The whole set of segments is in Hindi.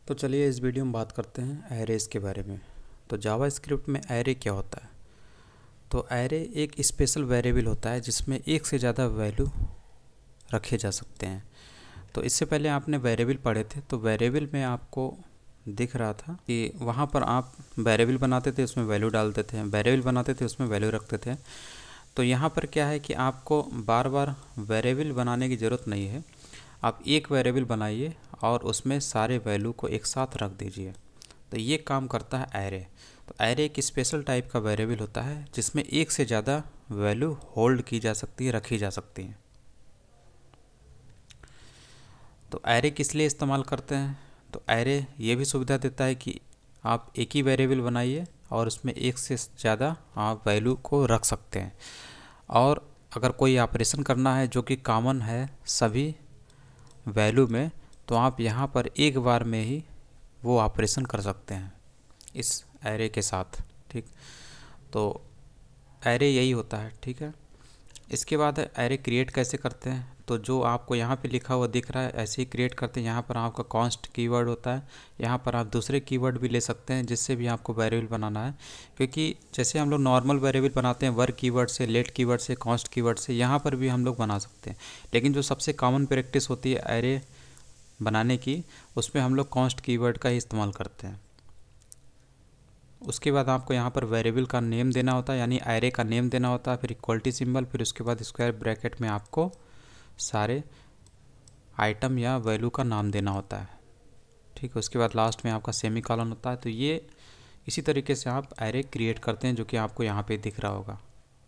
तो चलिए इस वीडियो में बात करते हैं एरेज़ के बारे में। तो जावास्क्रिप्ट में एरे क्या होता है? तो एरे एक स्पेशल वेरिएबल होता है जिसमें एक से ज़्यादा वैल्यू रखे जा सकते हैं। तो इससे पहले आपने वेरिएबल पढ़े थे, तो वेरिएबल में आपको दिख रहा था कि वहाँ पर आप वेरिएबल बनाते थे, उसमें वैल्यू डालते थे, वेरिएबल बनाते थे, उसमें वैल्यू रखते थे। तो यहाँ पर क्या है कि आपको बार बार वेरिएबल बनाने की ज़रूरत नहीं है। आप एक वेरिएबल बनाइए और उसमें सारे वैल्यू को एक साथ रख दीजिए। तो ये काम करता है एरे। तो एरे एक स्पेशल टाइप का वेरिएबल होता है जिसमें एक से ज़्यादा वैल्यू होल्ड की जा सकती है, रखी जा सकती है। तो एरे किस लिए इस्तेमाल करते हैं? तो एरे ये भी सुविधा देता है कि आप एक ही वेरिएबल बनाइए और उसमें एक से ज़्यादा आप वैल्यू को रख सकते हैं। और अगर कोई ऑपरेशन करना है जो कि कॉमन है सभी वैल्यू में, तो आप यहाँ पर एक बार में ही वो ऑपरेशन कर सकते हैं इस एरे के साथ। ठीक, तो एरे यही होता है। ठीक है, इसके बाद एरे क्रिएट कैसे करते हैं? तो जो आपको यहाँ पे लिखा हुआ दिख रहा है ऐसे ही क्रिएट करते हैं। यहाँ पर आपका कॉन्स्ट कीवर्ड होता है, यहाँ पर आप दूसरे कीवर्ड भी ले सकते हैं जिससे भी आपको वेरिएबल बनाना है। क्योंकि जैसे हम लोग नॉर्मल वेरिएबल बनाते हैं वर्क कीवर्ड से, लेट कीवर्ड से, कॉन्स्ट कीवर्ड से, यहाँ पर भी हम लोग बना सकते हैं। लेकिन जो सबसे कॉमन प्रैक्टिस होती है एरे बनाने की, उसमें हम लोग कॉन्स्ट कीवर्ड का ही इस्तेमाल करते हैं। उसके बाद आपको यहाँ पर वेरिएबल का नेम देना होता है, यानी एरे का नेम देना होता है, फिर इक्वलिटी सिंबल, फिर उसके बाद स्क्वायर ब्रैकेट में आपको सारे आइटम या वैल्यू का नाम देना होता है। ठीक है, उसके बाद लास्ट में आपका सेमी कॉलन होता है। तो ये इसी तरीके से आप एरे क्रिएट करते हैं जो कि आपको यहाँ पे दिख रहा होगा।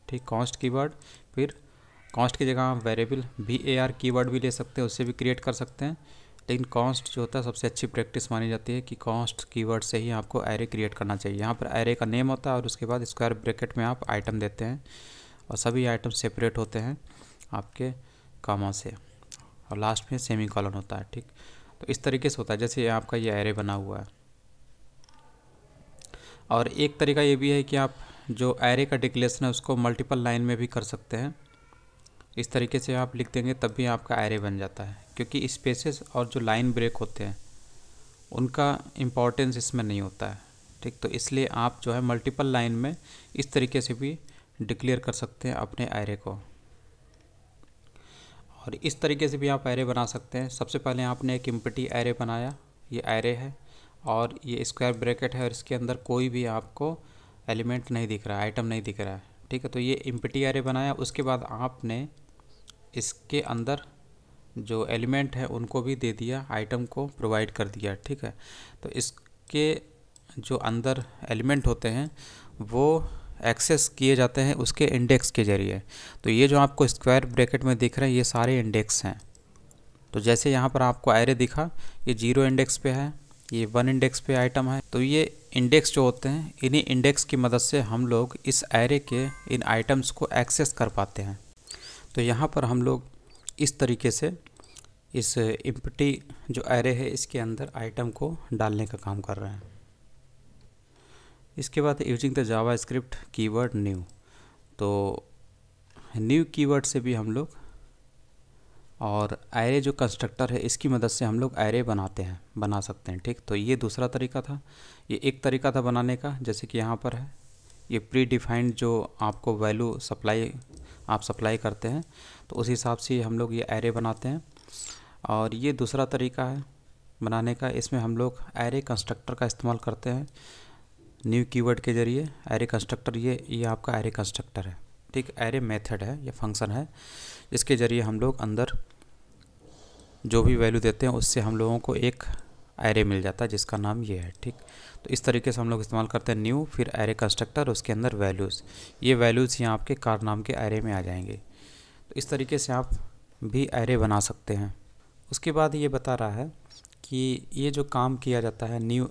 ठीक, कॉन्स्ट कीवर्ड, फिर कॉन्स्ट की जगह आप वेरिएबल var कीवर्ड भी ले सकते हैं, उससे भी क्रिएट कर सकते हैं। लेकिन कॉन्स्ट जो होता है सबसे अच्छी प्रैक्टिस मानी जाती है कि कॉन्स्ट कीवर्ड से ही आपको एरे क्रिएट करना चाहिए। यहाँ पर एरे का नेम होता है और उसके बाद स्क्वायर ब्रैकेट में आप आइटम देते हैं और सभी आइटम सेपरेट होते हैं आपके कामा से, और लास्ट में सेमी कॉलन होता है। ठीक, तो इस तरीके से होता है जैसे आपका ये एरे बना हुआ है। और एक तरीका ये भी है कि आप जो एरे का डिक्लेरेशन है उसको मल्टीपल लाइन में भी कर सकते हैं। इस तरीके से आप लिख देंगे तब भी आपका एरे बन जाता है, क्योंकि स्पेसेस और जो लाइन ब्रेक होते हैं उनका इम्पोर्टेंस इसमें नहीं होता है। ठीक, तो इसलिए आप जो है मल्टीपल लाइन में इस तरीके से भी डिक्लेयर कर सकते हैं अपने एरे को। और इस तरीके से भी आप एरे बना सकते हैं। सबसे पहले आपने एक एम्प्टी एरे बनाया, ये एरे है और ये स्क्वायर ब्रैकेट है और इसके अंदर कोई भी आपको एलिमेंट नहीं दिख रहा है, आइटम नहीं दिख रहा है। ठीक है, तो ये एम्प्टी एरे बनाया। उसके बाद आपने इसके अंदर जो एलिमेंट है उनको भी दे दिया, आइटम को प्रोवाइड कर दिया। ठीक है, तो इसके जो अंदर एलिमेंट होते हैं वो एक्सेस किए जाते हैं उसके इंडेक्स के ज़रिए। तो ये जो आपको स्क्वायर ब्रैकेट में दिख रहे हैं ये सारे इंडेक्स हैं। तो जैसे यहाँ पर आपको एरे दिखा, ये 0 इंडेक्स पे है, ये 1 इंडेक्स पे आइटम है। तो ये इंडेक्स जो होते हैं, इन्हीं इंडेक्स की मदद से हम लोग इस एरे के इन आइटम्स को एक्सेस कर पाते हैं। तो यहाँ पर हम लोग इस तरीके से इस एम्प्टी जो एरे है इसके अंदर आइटम को डालने का काम कर रहे हैं। इसके बाद using the JavaScript keyword new. तो न्यू कीवर्ड से भी हम लोग और एरे जो कंस्ट्रक्टर है इसकी मदद से हम लोग एरे बना सकते हैं। ठीक, तो ये दूसरा तरीका था। ये एक तरीका था बनाने का, जैसे कि यहाँ पर है ये प्री डिफाइंड जो आपको वैल्यू आप सप्लाई करते हैं, तो उस हिसाब से हम लोग ये एरे बनाते हैं। और ये दूसरा तरीका है बनाने का, इसमें हम लोग एरे कंस्ट्रक्टर का इस्तेमाल करते हैं न्यू कीवर्ड के ज़रिए। एरे कंस्ट्रक्टर ये आपका एरे कंस्ट्रक्टर है। ठीक, एरे मेथड है या फंक्शन है जिसके ज़रिए हम लोग अंदर जो भी वैल्यू देते हैं उससे हम लोगों को एक एरे मिल जाता है जिसका नाम ये है। ठीक, तो इस तरीके से हम लोग इस्तेमाल करते हैं न्यू, फिर एरे कंस्ट्रक्टर, उसके अंदर वैल्यूज़। ये वैल्यूज़ यहाँ आपके कार नाम के एरे में आ जाएंगे। तो इस तरीके से आप भी एरे बना सकते हैं। उसके बाद ये बता रहा है कि ये जो काम किया जाता है न्यू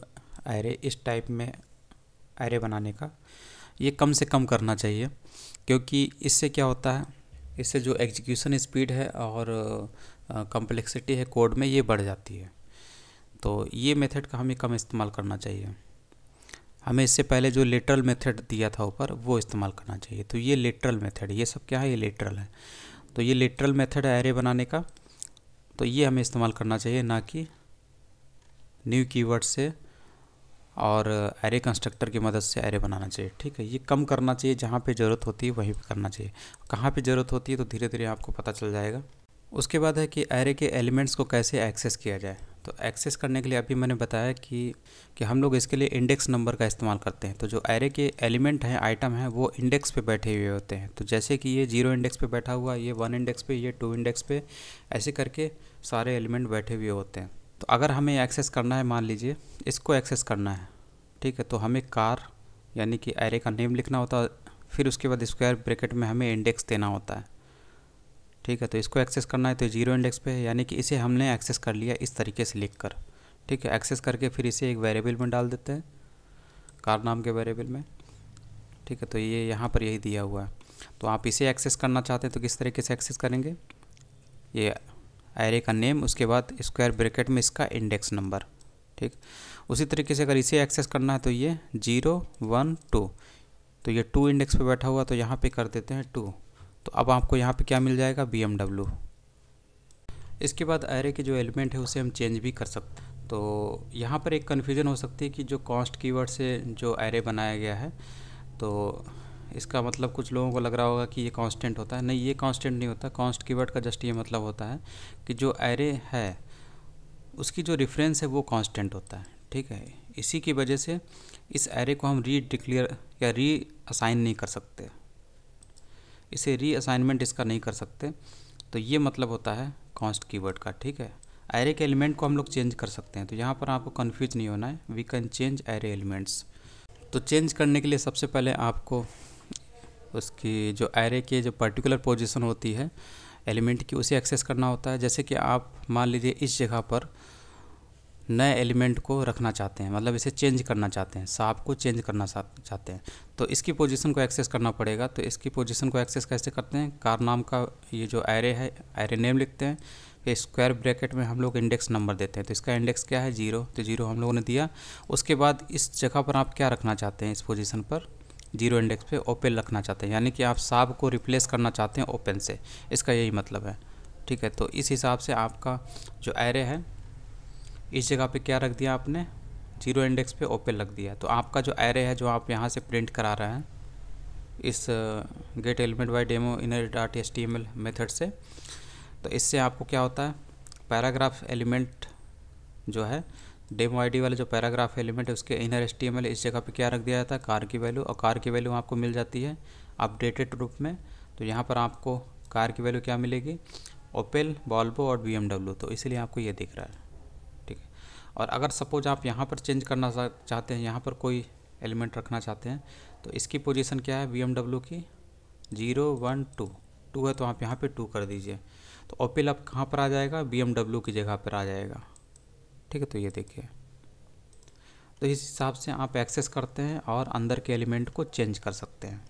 एरे, इस टाइप में एरे बनाने का, ये कम से कम करना चाहिए। क्योंकि इससे क्या होता है, इससे जो एग्जीक्यूशन स्पीड है और कॉम्प्लेक्सिटी है कोड में, ये बढ़ जाती है। तो ये मेथड का हमें कम इस्तेमाल करना चाहिए। हमें इससे पहले जो लिटरल मेथड दिया था ऊपर वो इस्तेमाल करना चाहिए। तो ये लिटरल मेथड, ये सब क्या है, ये लिटरल है। तो ये लिटरल मेथड है एरे बनाने का, तो ये हमें इस्तेमाल करना चाहिए, ना कि न्यू कीवर्ड से और एरे कंस्ट्रक्टर की मदद से एरे बनाना चाहिए। ठीक है, ये कम करना चाहिए, जहाँ पे ज़रूरत होती है वहीं पे करना चाहिए। कहाँ पे ज़रूरत होती है तो धीरे धीरे आपको पता चल जाएगा। उसके बाद है कि एरे के एलिमेंट्स को कैसे एक्सेस किया जाए। तो एक्सेस करने के लिए अभी मैंने बताया कि हम लोग इसके लिए इंडेक्स नंबर का इस्तेमाल करते हैं। तो जो एरे के एलिमेंट हैं, आइटम हैं, वो इंडेक्स पे बैठे हुए होते हैं। तो जैसे कि ये 0 इंडेक्स पे बैठा हुआ, ये 1 इंडेक्स पे, ये 2 इंडेक्स पे, ऐसे करके सारे एलिमेंट बैठे हुए होते हैं। तो अगर हमें एक्सेस करना है, मान लीजिए इसको एक्सेस करना है, ठीक है, तो हमें कार यानी कि एरे का नेम लिखना होता है, फिर उसके बाद स्क्वायर ब्रैकेट में हमें इंडेक्स देना होता है। ठीक है, तो इसको एक्सेस करना है तो 0 इंडेक्स पे है, यानी कि इसे हमने एक्सेस कर लिया इस तरीके से लिख कर। ठीक है, एक्सेस करके फिर इसे एक वेरिएबल में डाल देते हैं, कार नाम के वेरिएबल में। ठीक है, तो ये यहाँ पर यही दिया हुआ है। तो आप इसे एक्सेस करना चाहते हैं तो किस तरीके से एक्सेस करेंगे, ये एरे का नेम, उसके बाद स्क्वायर ब्रैकेट में इसका इंडेक्स नंबर। ठीक, उसी तरीके से अगर इसे एक्सेस करना है तो ये 0 1 2, तो ये 2 इंडेक्स पे बैठा हुआ, तो यहाँ पे कर देते हैं 2। तो अब आपको यहाँ पे क्या मिल जाएगा, BMW। इसके बाद एरे के जो एलिमेंट है उसे हम चेंज भी कर सकते हैं। तो यहाँ पर एक कन्फ्यूजन हो सकती है कि जो कॉन्स्ट कीवर्ड से जो एरे बनाया गया है, तो इसका मतलब कुछ लोगों को लग रहा होगा कि ये कांस्टेंट होता है। नहीं, ये कांस्टेंट नहीं होता। कॉन्स्ट कीवर्ड का जस्ट ये मतलब होता है कि जो एरे है उसकी जो रेफरेंस है वो कांस्टेंट होता है। ठीक है, इसी की वजह से इस एरे को हम री डिक्लेयर या री असाइन नहीं कर सकते, इसे री असाइनमेंट इसका नहीं कर सकते। तो ये मतलब होता है कॉन्स्ट कीवर्ड का। ठीक है, एरे के एलिमेंट को हम लोग चेंज कर सकते हैं, तो यहाँ पर आपको कन्फ्यूज नहीं होना है। We can change array elements. तो चेंज करने के लिए सबसे पहले आपको उसकी जो एरे के जो पर्टिकुलर पोजीशन होती है एलिमेंट की, उसे एक्सेस करना होता है। जैसे कि आप मान लीजिए इस जगह पर नए एलिमेंट को रखना चाहते हैं, मतलब इसे चेंज करना चाहते हैं, सांप को चेंज करना चाहते हैं, तो इसकी पोजीशन को एक्सेस करना पड़ेगा। तो इसकी पोजीशन को एक्सेस कैसे करते हैं, कार नाम का ये जो एरे है, एरे नेम लिखते हैं, फिर स्क्वायर ब्रैकेट में हम लोग इंडेक्स नंबर देते हैं। तो इसका इंडेक्स क्या है, 0, तो 0 हम लोगों ने दिया। उसके बाद इस जगह पर आप क्या रखना चाहते हैं, इस पोजीशन पर 0 इंडेक्स पे ओपन रखना चाहते हैं, यानी कि आप सांप को रिप्लेस करना चाहते हैं ओपन से, इसका यही मतलब है। ठीक है, तो इस हिसाब से आपका जो एरे है इस जगह पे क्या रख दिया आपने, 0 इंडेक्स पे ओपन रख दिया। तो आपका जो एरे है जो आप यहाँ से प्रिंट करा रहे हैं इस gate element bye demo inner dot HTML method से, तो इससे आपको क्या होता है, पैराग्राफ एलिमेंट जो है डेमो आईडी वाले जो पैराग्राफ एलिमेंट है उसके इनर HTML इस जगह पे क्या रख दिया जाता है, कार की वैल्यू, और कार की वैल्यू आपको मिल जाती है अपडेटेड रूप में। तो यहाँ पर आपको कार की वैल्यू क्या मिलेगी, ओपेल, वॉल्वो और BMW, तो इसीलिए आपको ये दिख रहा है। ठीक है, और अगर सपोज आप यहाँ पर चेंज करना चाहते हैं, यहाँ पर कोई एलिमेंट रखना चाहते हैं, तो इसकी पोजीशन क्या है, BMW की 0 1 2 है, तो आप यहाँ पे 2 कर दीजिए। तो ओपेल अब कहाँ पर आ जाएगा, BMW की जगह पर आ जाएगा। ठीक है, तो ये देखिए, तो इस हिसाब से आप एक्सेस करते हैं और अंदर के एलिमेंट को चेंज कर सकते हैं।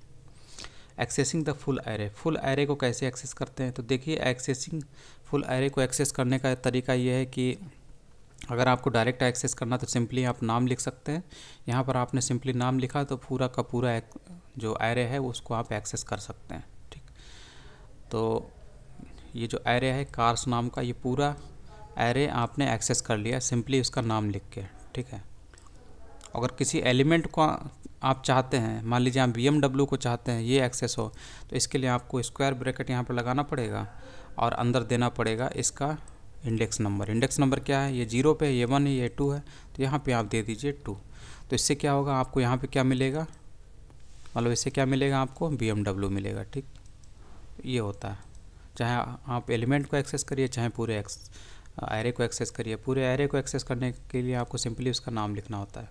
Accessing the full array, full array को कैसे एक्सेस करते हैं, तो देखिए एक्सेसिंग फुल एरे को एक्सेस करने का तरीका ये है कि अगर आपको डायरेक्ट एक्सेस करना तो सिंपली आप नाम लिख सकते हैं। यहाँ पर आपने सिंपली नाम लिखा तो पूरा का पूरा जो एरे है उसको आप एक्सेस कर सकते हैं। ठीक, तो ये जो एरे है कार्स नाम का, ये पूरा एरे आपने एक्सेस कर लिया सिंपली उसका नाम लिख के। ठीक है, अगर किसी एलिमेंट को आप चाहते हैं, मान लीजिए आप BMW को चाहते हैं ये एक्सेस हो, तो इसके लिए आपको स्क्वायर ब्रैकेट यहाँ पर लगाना पड़ेगा और अंदर देना पड़ेगा इसका इंडेक्स नंबर। इंडेक्स नंबर क्या है, ये 0 पे, ये 1 है, ये 2 है, तो यहाँ पे आप दे दीजिए 2। तो इससे क्या होगा, आपको यहाँ पे क्या मिलेगा, मतलब इससे क्या मिलेगा, आपको BMW मिलेगा। ठीक, ये होता है, चाहे आप एलिमेंट को एक्सेस करिए चाहे पूरे एरे को एक्सेस करिए। पूरे एरे को एक्सेस करने के लिए आपको सिंपली उसका नाम लिखना होता है।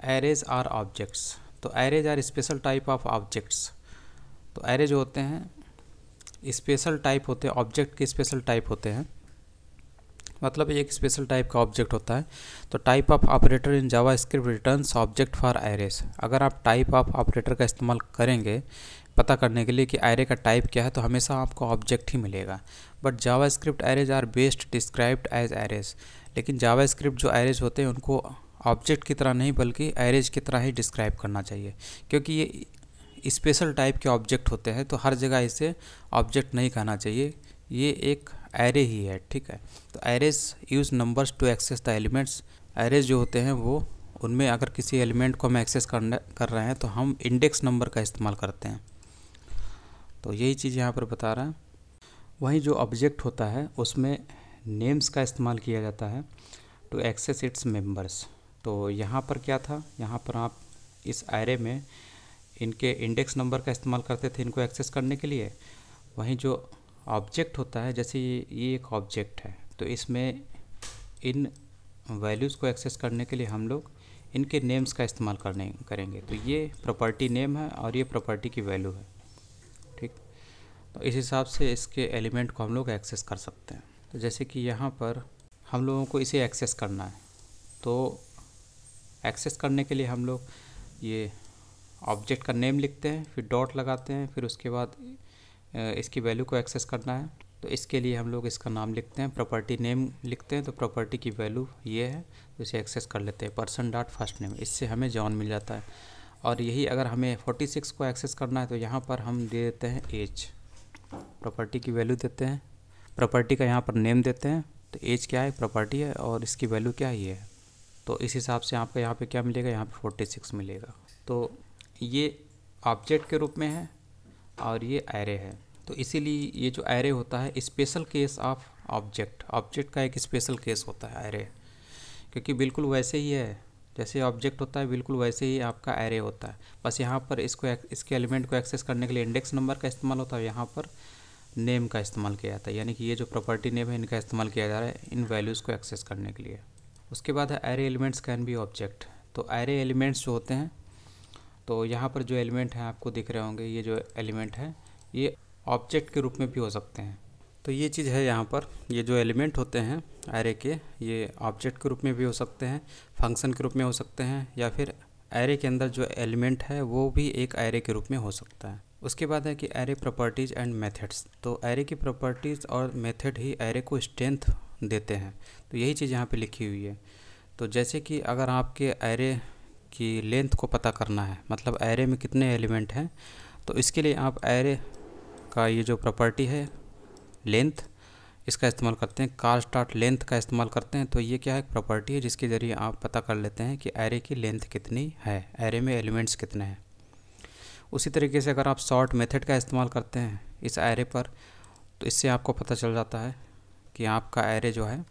एरेज आर ऑब्जेक्ट्स, तो arrays are special type of objects. तो एरे जो होते हैं स्पेशल टाइप होते हैं, ऑब्जेक्ट के स्पेशल टाइप होते हैं, मतलब एक स्पेशल टाइप का ऑब्जेक्ट होता है। तो type of operator in JavaScript returns object for arrays. अगर आप टाइप ऑफ ऑपरेटर का इस्तेमाल करेंगे पता करने के लिए कि एरे का टाइप क्या है, तो हमेशा आपको ऑब्जेक्ट ही मिलेगा। But JavaScript arrays are best described as arrays, लेकिन जावास्क्रिप्ट जो एरेज होते हैं उनको ऑब्जेक्ट की तरह नहीं बल्कि एरेज की तरह ही डिस्क्राइब करना चाहिए, क्योंकि ये स्पेशल टाइप के ऑब्जेक्ट होते हैं। तो हर जगह इसे ऑब्जेक्ट नहीं कहना चाहिए, ये एक एरे ही है। ठीक है, तो arrays use numbers to access the elements arrays जो होते हैं वो, उनमें अगर किसी एलिमेंट को हम एक्सेस कर रहे हैं तो हम इंडेक्स नंबर का इस्तेमाल करते हैं। तो यही चीज़ यहाँ पर बता रहा है। वहीं जो ऑब्जेक्ट होता है उसमें नेम्स का इस्तेमाल किया जाता है टू एक्सेस इट्स मेंबर्स। तो यहाँ पर क्या था, यहाँ पर आप इस एरे में इनके इंडेक्स नंबर का इस्तेमाल करते थे इनको एक्सेस करने के लिए। वहीं जो ऑब्जेक्ट होता है, जैसे ये एक ऑब्जेक्ट है, तो इसमें इन वैल्यूज़ को एक्सेस करने के लिए हम लोग इनके नेम्स का इस्तेमाल करेंगे। तो ये प्रॉपर्टी नेम है और ये प्रॉपर्टी की वैल्यू है, ठीक। तो इस हिसाब से इसके एलिमेंट को हम लोग एक्सेस कर सकते हैं। तो जैसे कि यहाँ पर हम लोगों को इसे एक्सेस करना है, तो एक्सेस करने के लिए हम लोग ये ऑब्जेक्ट का नेम लिखते हैं, फिर डॉट लगाते हैं, फिर उसके बाद इसकी वैल्यू को एक्सेस करना है। तो इसके लिए हम लोग इसका नाम लिखते हैं, प्रॉपर्टी नेम लिखते हैं, तो प्रॉपर्टी की वैल्यू ये है, तो इसे एक्सेस कर लेते हैं %.firstName। इससे हमें जॉन मिल जाता है। और यही अगर हमें 46 को एक्सेस करना है तो यहाँ पर हम दे देते हैं एज, प्रॉपर्टी की वैल्यू देते हैं, प्रॉपर्टी का यहाँ पर नेम देते हैं। तो एज क्या है, प्रॉपर्टी है, और इसकी वैल्यू क्या है, ये है। तो इस हिसाब से आपका यहाँ पे क्या मिलेगा, यहाँ पे 46 मिलेगा। तो ये ऑब्जेक्ट के रूप में है और ये एरे है। तो इसीलिए ये जो एरे होता है special case of object, object का एक स्पेशल केस होता है एरे, क्योंकि बिल्कुल वैसे ही है जैसे ऑब्जेक्ट होता है, बिल्कुल वैसे ही आपका एरे होता है। बस यहाँ पर इसके एलिमेंट को एक्सेस करने के लिए इंडेक्स नंबर का इस्तेमाल होता है, यहाँ पर नेम का इस्तेमाल किया जाता है, यानी कि ये जो प्रॉपर्टी नेम है इनका इस्तेमाल किया जा रहा है इन वैल्यूज़ को एक्सेस करने के लिए। उसके बाद है array elements can be object. तो एरे एलिमेंट्स जो होते हैं, तो यहाँ पर जो एलिमेंट हैं आपको दिख रहे होंगे, ये जो एलिमेंट है ये ऑब्जेक्ट के रूप में भी हो सकते हैं। तो ये चीज़ है यहाँ पर, ये जो एलिमेंट होते हैं एरे के, ये ऑब्जेक्ट के रूप में भी हो सकते हैं, फंक्शन के रूप में हो सकते हैं, या फिर एरे के अंदर जो एलिमेंट है वो भी एक एरे के रूप में हो सकता है। उसके बाद है कि एरे प्रॉपर्टीज़ एंड मेथड्स। तो एरे की प्रॉपर्टीज़ और मेथड ही एरे को स्ट्रेंथ देते हैं। तो यही चीज़ यहाँ पे लिखी हुई है। तो जैसे कि अगर आपके एरे की लेंथ को पता करना है, मतलब एरे में कितने एलिमेंट हैं, तो इसके लिए आप एरे का ये जो प्रॉपर्टी है लेंथ, इसका इस्तेमाल करते हैं, कार स्टार्ट लेंथ का इस्तेमाल करते हैं। तो ये क्या है, प्रॉपर्टी है जिसके ज़रिए आप पता कर लेते हैं कि एरे की लेंथ कितनी है, एरे में एलिमेंट्स कितने हैं। उसी तरीके से अगर आप सॉर्ट मेथड का इस्तेमाल करते हैं इस एरे पर, तो इससे आपको पता चल जाता है कि आपका एरे जो है,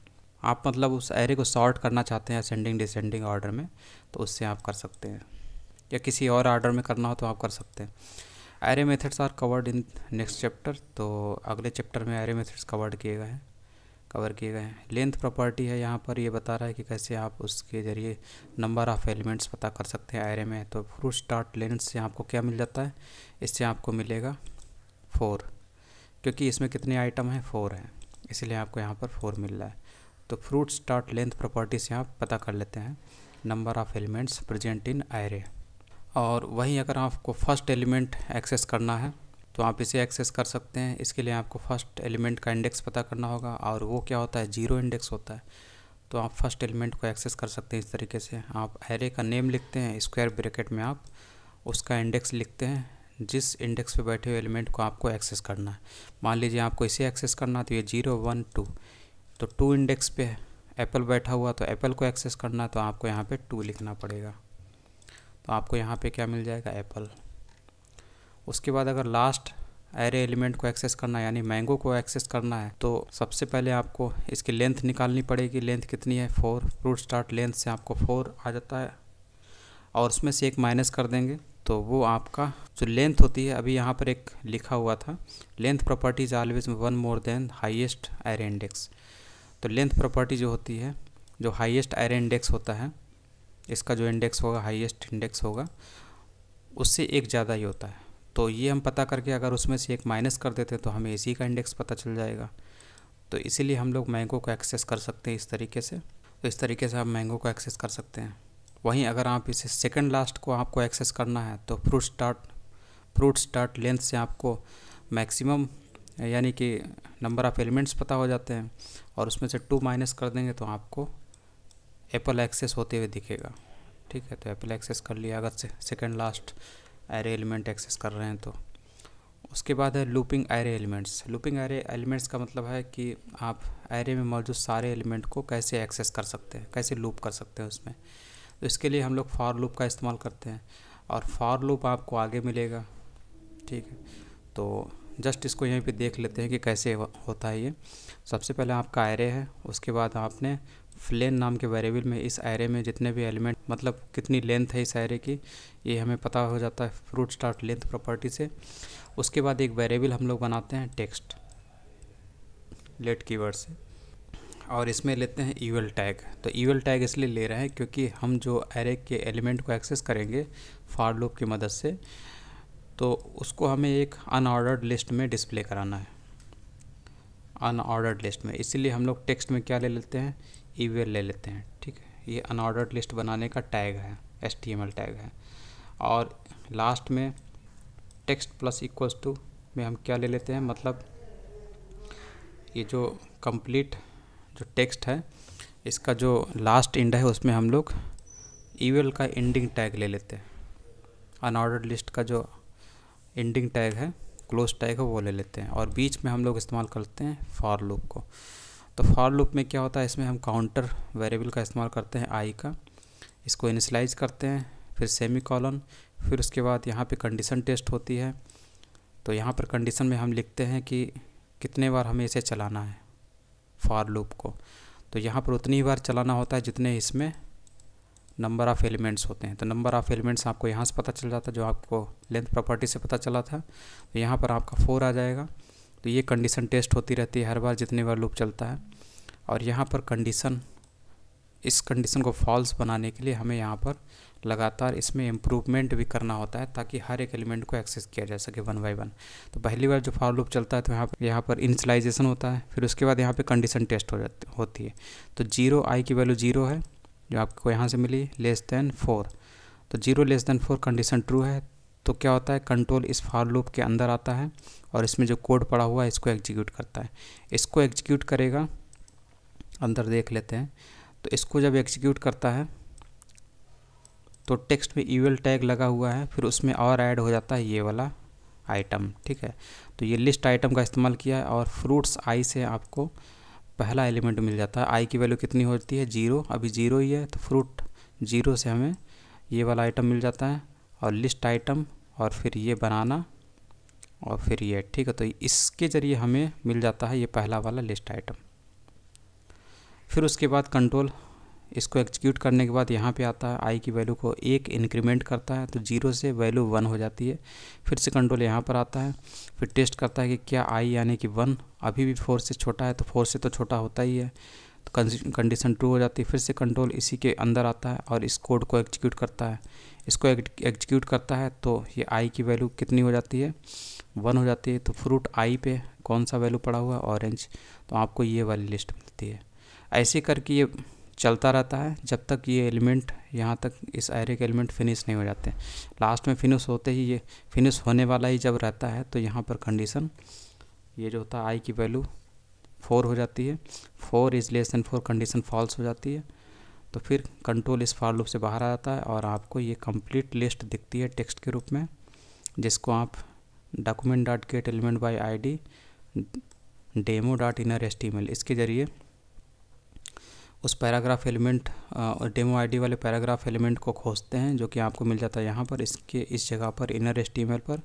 आप मतलब उस एरे को सॉर्ट करना चाहते हैं असेंडिंग डिसेंडिंग ऑर्डर में, तो उससे आप कर सकते हैं, या किसी और ऑर्डर में करना हो तो आप कर सकते हैं। Array methods are covered in next chapter. तो अगले चैप्टर में एरे मेथड्स कवर किए गए हैं। लेंथ प्रॉपर्टी है, यहाँ पर ये बता रहा है कि कैसे आप उसके ज़रिए नंबर ऑफ़ एलिमेंट्स पता कर सकते हैं एरे में। तो फ्रूट स्टार्ट लेंथ से आपको क्या मिल जाता है, इससे आपको मिलेगा 4, क्योंकि इसमें कितने आइटम हैं, 4 हैं, इसलिए आपको यहाँ पर 4 मिल रहा है। तो फ्रूट स्टार्ट लेंथ प्रॉपर्टी से आप पता कर लेते हैं number of elements present in array. और वहीं अगर आपको फर्स्ट एलिमेंट एक्सेस करना है तो आप इसे एक्सेस कर सकते हैं। इसके लिए आपको फर्स्ट एलिमेंट का इंडेक्स पता करना होगा, और वो क्या होता है, 0 इंडेक्स होता है। तो आप फर्स्ट एलिमेंट को एक्सेस कर सकते हैं इस तरीके से। आप एरे का नेम लिखते हैं, स्क्वायर ब्रैकेट में आप उसका इंडेक्स लिखते हैं, जिस इंडेक्स पे बैठे हुए एलिमेंट को आपको एक्सेस करना है। मान लीजिए आपको इसे एक्सेस करना है तो ये 0 1 2, तो 2 इंडेक्स पे एप्पल बैठा हुआ, तो एप्पल को एक्सेस करना है तो आपको यहाँ पे 2 लिखना पड़ेगा। तो आपको यहाँ पे क्या मिल जाएगा, एप्पल। उसके बाद अगर लास्ट एरे एलिमेंट को एक्सेस करना है, यानी मैंगो को एक्सेस करना है, तो सबसे पहले आपको इसकी लेंथ निकालनी पड़ेगी। लेंथ कितनी है, 4। फ्रूट स्टार्ट लेंथ से आपको 4 आ जाता है, और उसमें से एक माइनस कर देंगे तो वो आपका जो लेंथ होती है, अभी यहाँ पर एक लिखा हुआ था, length property is always 1 more than highest array index. तो लेंथ प्रॉपर्टी जो होती है, जो हाईएस्ट एरे इंडेक्स होता है, इसका जो इंडेक्स होगा, हाईएस्ट इंडेक्स होगा, उससे एक ज़्यादा ही होता है। तो ये हम पता करके अगर उसमें से एक माइनस कर देते तो हमें इसी का इंडेक्स पता चल जाएगा। तो इसीलिए हम लोग मैंगो को एक्सेस कर सकते हैं इस तरीके से। तो इस तरीके से आप मैंगो को एक्सेस कर सकते हैं। वहीं अगर आप इसे सेकंड लास्ट को आपको एक्सेस करना है तो फ्रूट स्टार्ट लेंथ से आपको मैक्सिमम यानी कि नंबर ऑफ़ एलिमेंट्स पता हो जाते हैं, और उसमें से 2 माइनस कर देंगे तो आपको एप्पल एक्सेस होते हुए दिखेगा। ठीक है, तो एप्पल एक्सेस कर लिया अगर second last array element access कर रहे हैं तो। उसके बाद है looping array elements. Looping array elements का मतलब है कि आप एरे में मौजूद सारे एलिमेंट को कैसे एक्सेस कर सकते हैं, कैसे लूप कर सकते हैं उसमें। तो इसके लिए हम लोग फॉर लूप का इस्तेमाल करते हैं और फॉर लूप आपको आगे मिलेगा, ठीक है। तो जस्ट इसको यहीं पे देख लेते हैं कि कैसे होता है ये। सबसे पहले आपका एरे है, उसके बाद आपने फ्लेन नाम के वेरिएबल में इस एरे में जितने भी एलिमेंट, मतलब कितनी लेंथ है इस एरे की, ये हमें पता हो जाता है फ्रूट स्टार्ट लेंथ प्रॉपर्टी से। उसके बाद एक वेरिएबल हम लोग बनाते हैं टेक्स्ट लेट कीवर्ड से, और इसमें लेते हैं इवल टैग। तो इवल टैग इसलिए ले रहे हैं क्योंकि हम जो एरे के एलिमेंट को एक्सेस करेंगे फॉर लूप की मदद से, तो उसको हमें एक अनऑर्डर्ड लिस्ट में डिस्प्ले कराना है, अनऑर्डर्ड लिस्ट में। इसीलिए हम लोग टेक्स्ट में क्या ले लेते हैं, इवल ले लेते हैं, ठीक है। ये अनऑर्डर्ड लिस्ट बनाने का टैग है, HTML टैग है। और लास्ट में टेक्स्ट प्लस इक्वल्स टू में हम क्या ले लेते हैं, मतलब ये जो कंप्लीट जो टेक्स्ट है इसका जो लास्ट एंड है उसमें हम लोग इवल का एंडिंग टैग ले लेते हैं। अनऑर्डर्ड लिस्ट का जो एंडिंग टैग है, क्लोज टैग है, वो ले लेते हैं। और बीच में हम लोग इस्तेमाल करते हैं फॉर लूप को। तो फॉर लूप में क्या होता है, इसमें हम काउंटर वेरिएबल का इस्तेमाल करते हैं आई का, इसको इनिशियलाइज करते हैं, फिर सेमी कॉलन, फिर उसके बाद यहाँ पे कंडीशन टेस्ट होती है। तो यहाँ पर कंडीशन में हम लिखते हैं कि कितने बार हमें इसे चलाना है फॉर लूप को। तो यहाँ पर उतनी बार चलाना होता है जितने इसमें नंबर ऑफ़ एलिमेंट्स होते हैं। तो नंबर ऑफ़ एलिमेंट्स आपको यहाँ से पता चल जाता है, जो आपको लेंथ प्रॉपर्टी से पता चला था। तो यहाँ पर आपका 4 आ जाएगा। तो ये कंडीशन टेस्ट होती रहती है हर बार जितनी बार लूप चलता है। और यहाँ पर कंडीशन, इस कंडीशन को फॉल्स बनाने के लिए हमें यहाँ पर लगातार इसमें इम्प्रूवमेंट भी करना होता है ताकि हर एक एलिमेंट को एक्सेस किया जा सके 1 बाय 1। तो पहली बार जो फॉर लूप चलता है तो यहाँ पर इनिशियलाइजेशन होता है, फिर उसके बाद यहाँ पे कंडीशन टेस्ट होती है। तो 0 आई की वैल्यू 0 है जो आपको यहाँ से मिली, लेस देन 4। तो 0 लेस देन 4 कंडीशन ट्रू है। तो क्या होता है, कंट्रोल इस फॉर लूप के अंदर आता है और इसमें जो कोड पड़ा हुआ है इसको एग्जीक्यूट करता है। इसको एग्जीक्यूट करेगा, अंदर देख लेते हैं। तो इसको जब एग्जीक्यूट करता है तो टेक्स्ट में इवल टैग लगा हुआ है, फिर उसमें और ऐड हो जाता है ये वाला आइटम, ठीक है। तो ये लिस्ट आइटम का इस्तेमाल किया है और फ्रूट्स आई से आपको पहला एलिमेंट मिल जाता है। आई की वैल्यू कितनी होती है, 0, अभी 0 ही है। तो फ्रूट 0 से हमें ये वाला आइटम मिल जाता है और लिस्ट आइटम और फिर ये बनाना और फिर ये, ठीक है। तो इसके ज़रिए हमें मिल जाता है ये पहला वाला लिस्ट आइटम। फिर उसके बाद कंट्रोल इसको एग्जीक्यूट करने के बाद यहाँ पे आता है, आई की वैल्यू को 1 इंक्रीमेंट करता है, तो 0 से वैल्यू 1 हो जाती है। फिर से कंट्रोल यहाँ पर आता है, फिर टेस्ट करता है कि क्या आई यानी कि 1 अभी भी 4 से छोटा है, तो 4 से तो छोटा होता ही है। तो कंडीशन ट्रू हो जाती है। फिर से कंट्रोल इसी के अंदर आता है और इस कोड को एग्जीक्यूट करता है। इसको एग्जीक्यूट करता है तो ये आई की वैल्यू कितनी हो जाती है, 1 हो जाती है। तो फ्रूट आई पे कौन सा वैल्यू पड़ा हुआ है, ऑरेंज, तो आपको ये वाली लिस्ट मिलती है। ऐसे करके ये चलता रहता है जब तक ये एलिमेंट, यहाँ तक इस एरे के एलिमेंट फिनिश नहीं हो जाते। लास्ट में फिनिश होते ही, ये फिनिश होने वाला ही जब रहता है तो यहाँ पर कंडीशन ये जो होता है आई की वैल्यू 4 हो जाती है। 4 is less than 4 condition false हो जाती है। तो फिर कंट्रोल इस फॉर लूप से बाहर आ जाता है और आपको ये कंप्लीट लिस्ट दिखती है टेक्स्ट के रूप में, जिसको आप document.getElementById demo.innerHTML इसके ज़रिए उस पैराग्राफ एलिमेंट और डेमो आईडी वाले पैराग्राफ एलिमेंट को खोजते हैं, जो कि आपको मिल जाता है यहाँ पर। इसके इस जगह पर इनर HTML पर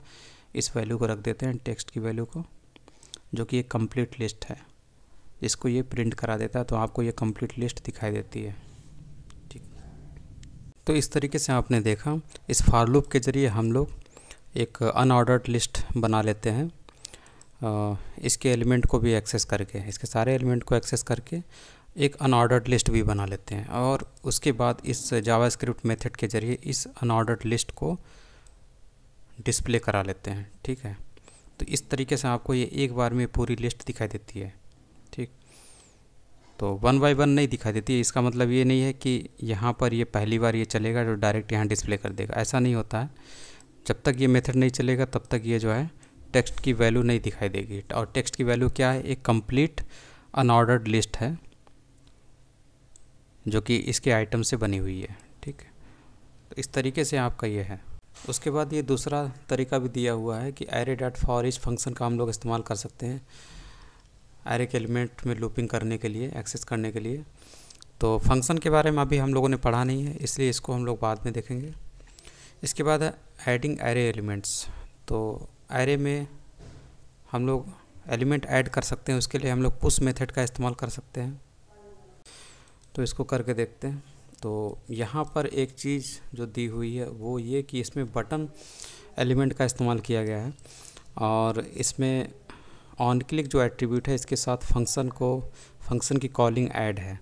इस वैल्यू को रख देते हैं, टेक्स्ट की वैल्यू को, जो कि एक कंप्लीट लिस्ट है, इसको ये प्रिंट करा देता है। तो आपको ये कंप्लीट लिस्ट दिखाई देती है, ठीक। तो इस तरीके से आपने देखा, इस फॉर लूप के ज़रिए हम लोग एक अनऑर्डर्ड लिस्ट बना लेते हैं, इसके एलिमेंट को भी एक्सेस करके, इसके सारे एलिमेंट को एक्सेस करके एक अनऑर्डर्ड लिस्ट भी बना लेते हैं। और उसके बाद इस जावास्क्रिप्ट मेथड के ज़रिए इस अनऑर्डर्ड लिस्ट को डिस्प्ले करा लेते हैं, ठीक है। तो इस तरीके से आपको ये एक बार में पूरी लिस्ट दिखाई देती है, ठीक। तो 1 बाय 1 नहीं दिखाई देती है। इसका मतलब ये नहीं है कि यहाँ पर ये पहली बार ये चलेगा जो डायरेक्ट यहाँ डिस्प्ले कर देगा, ऐसा नहीं होता है। जब तक ये मेथड नहीं चलेगा तब तक ये जो है टेक्स्ट की वैल्यू नहीं दिखाई देगी। और टेक्स्ट की वैल्यू क्या है, एक कंप्लीट अनऑर्डर्ड लिस्ट है जो कि इसके आइटम से बनी हुई है, ठीक है। तो इस तरीके से आपका ये है। उसके बाद ये दूसरा तरीका भी दिया हुआ है कि array dot for each function का हम लोग इस्तेमाल कर सकते हैं एरे के एलिमेंट में लूपिंग करने के लिए, एक्सेस करने के लिए। तो फंक्शन के बारे में अभी हम लोगों ने पढ़ा नहीं है, इसलिए इसको हम लोग बाद में देखेंगे। इसके बाद है एडिंग एरे एलिमेंट्स। तो एरे में हम लोग एलिमेंट ऐड कर सकते हैं, उसके लिए हम लोग पुश मेथड का इस्तेमाल कर सकते हैं। तो इसको करके देखते हैं। तो यहाँ पर एक चीज़ जो दी हुई है वो ये कि इसमें बटन एलिमेंट का इस्तेमाल किया गया है, और इसमें ऑन क्लिक जो एट्रीब्यूट है इसके साथ फंक्शन की कॉलिंग ऐड है।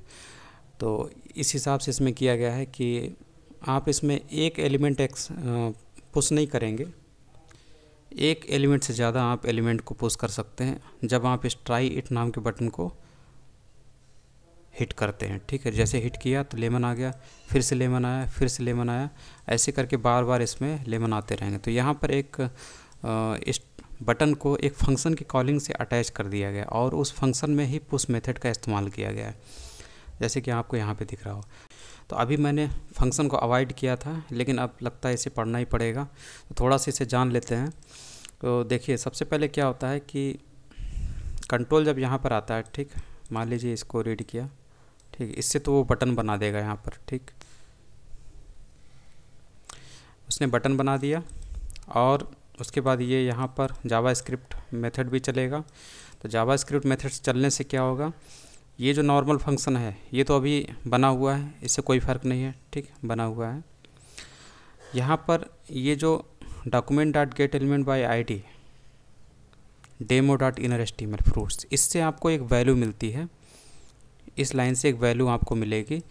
तो इस हिसाब से इसमें किया गया है कि आप इसमें एक एलिमेंट पुश नहीं करेंगे, एक एलिमेंट से ज़्यादा आप एलिमेंट को पुश कर सकते हैं जब आप इस ट्राई इट नाम के बटन को हिट करते हैं। ठीक है, जैसे हिट किया तो लेमन आ गया, फिर से लेमन आया, फिर से लेमन आया, ऐसे करके बार बार इसमें लेमन आते रहेंगे। तो यहाँ पर इस बटन को एक फंक्शन की कॉलिंग से अटैच कर दिया गया और उस फंक्शन में ही पुश मेथड का इस्तेमाल किया गया है, जैसे कि आपको यहाँ पे दिख रहा हो। तो अभी मैंने फंक्शन को अवॉइड किया था, लेकिन अब लगता है इसे पढ़ना ही पड़ेगा, तो थोड़ा सा इसे जान लेते हैं। तो देखिए, सबसे पहले क्या होता है कि कंट्रोल जब यहाँ पर आता है, ठीक, मान लीजिए इसको रीड किया, ठीक, इससे तो वो बटन बना देगा यहाँ पर। ठीक, उसने बटन बना दिया और उसके बाद ये यहाँ पर जावास्क्रिप्ट मेथड भी चलेगा। तो जावास्क्रिप्ट मेथड चलने से क्या होगा, ये जो नॉर्मल फंक्शन है ये तो अभी बना हुआ है, इससे कोई फ़र्क नहीं है, ठीक, बना हुआ है। यहाँ पर ये जो document dot get element by ID demo dot inner HTML fruits, इससे आपको एक वैल्यू मिलती है, इस लाइन से एक वैल्यू आपको मिलेगी